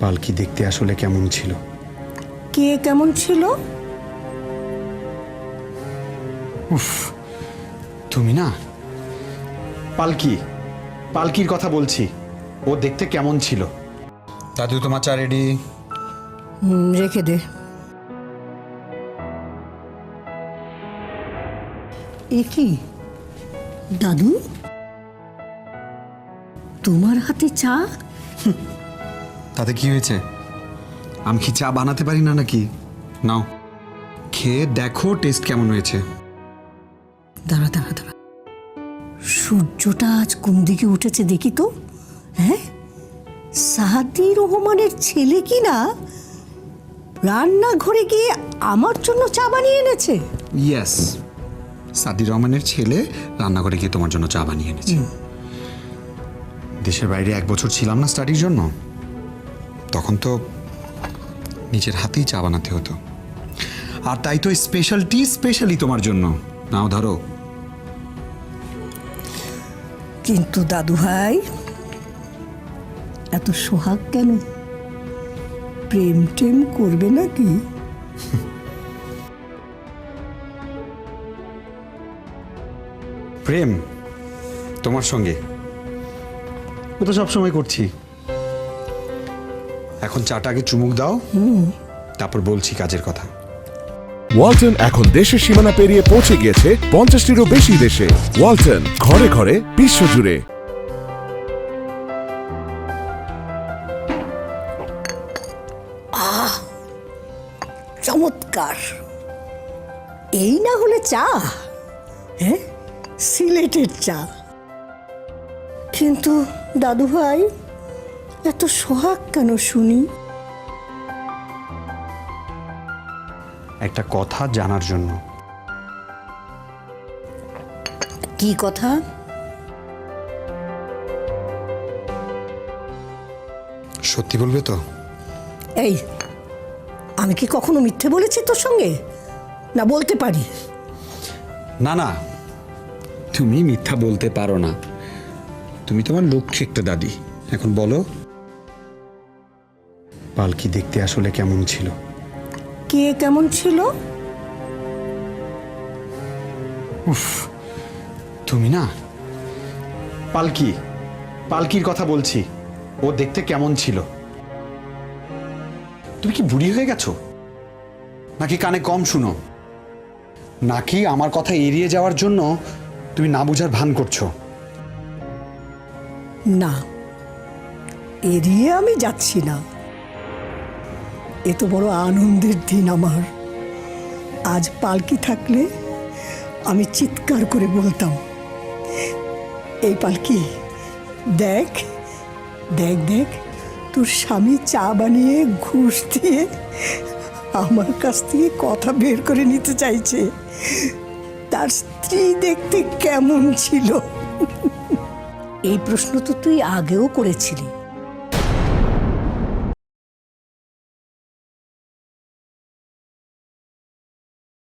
পালকি দেখতে আসলে কেমন ছিল? কে কেমন ছিল? উফ, তুমি না। পালকির কথা বলছি। ও দেখতে কেমন ছিল? দাদু, তোমার চা রেডি। রেখে দে। এ কি দাদু, তোমার হাতে চা? তাতে কি হয়েছে? আমি কি চা বানাতে পারি না নাকি? নাও, খেয়ে দেখো টেস্ট কেমন হয়েছে। দাঁড়া দাঁড়া দাঁড়া, সূর্যটা আজ কোন দিকে উঠেছে দেখি তো। হ্যাঁ, সাদি রহমানের ছেলে কি না রান্নাঘরে গিয়ে আমার জন্য চা বানিয়ে এনেছে? ইয়েস, সাদি রহমানের ছেলে রান্নাঘরে গিয়ে তোমার জন্য চা বানিয়ে এনেছে। দেশের বাইরে 1 বছর ছিলাম না স্টাডির জন্য, তখন তো নিজের হাতেই চা বানাতে হতো। আর তাই তো স্পেশালি তোমার জন্য। নাও ধরো। কিন্তু দাদু ভাই, এত সোহাগ কেন? প্রেম টেম করবে নাকি? প্রেম তোমার সঙ্গে ও তো সবসময় করছি। এখন চাটা আগে চুমুক দাও, তারপর বলছি কাজের কথা। ওয়ালটন এখন দেশের সীমানা পেরিয়ে পৌঁছে গিয়েছে 50টিরও বেশি দেশে। ওয়ালটন, ঘরে ঘরে বিশ্বজুড়ে। চমৎকার! এই না হলে চা? হ্যাঁ, সিলেটের চা। কিন্তু দাদু ভাই, এত সোহাগ কেন শুনি? একটা কথা জানার জন্য। কি কথা? সত্যি বলবে তো? এই, আমি কি কখনো মিথ্যে বলেছি তোর সঙ্গে? না বলতে পারি? না না, তুমি মিথ্যা বলতে পারো না। তুমি তোমার লক্ষ্যে একটা দাদি। এখন বলো, পালকি দেখতে আসলে কেমন ছিল? কে কেমন ছিল? উফ, তুমি না। পালকির কথা বলছি। ও দেখতে কেমন ছিল? তুমি কি বুড়ি হয়ে গেছো নাকি কানে কম শুনো? নাকি আমার কথা এড়িয়ে যাওয়ার জন্য তুমি না বুঝার ভান করছো? না, এড়িয়ে আমি যাচ্ছি না। এত বড় আনন্দের দিন আমার। আজ পালকি থাকলে আমি চিৎকার করে বলতাম, এই পালকি, দেখ দেখ দেখ, তোর স্বামী চা বানিয়ে ঘুষ দিয়ে আমার কাছ থেকে কথা বের করে নিতে চাইছে। তার স্ত্রী দেখতে কেমন ছিল? এই প্রশ্ন তো তুই আগেও করেছিলি।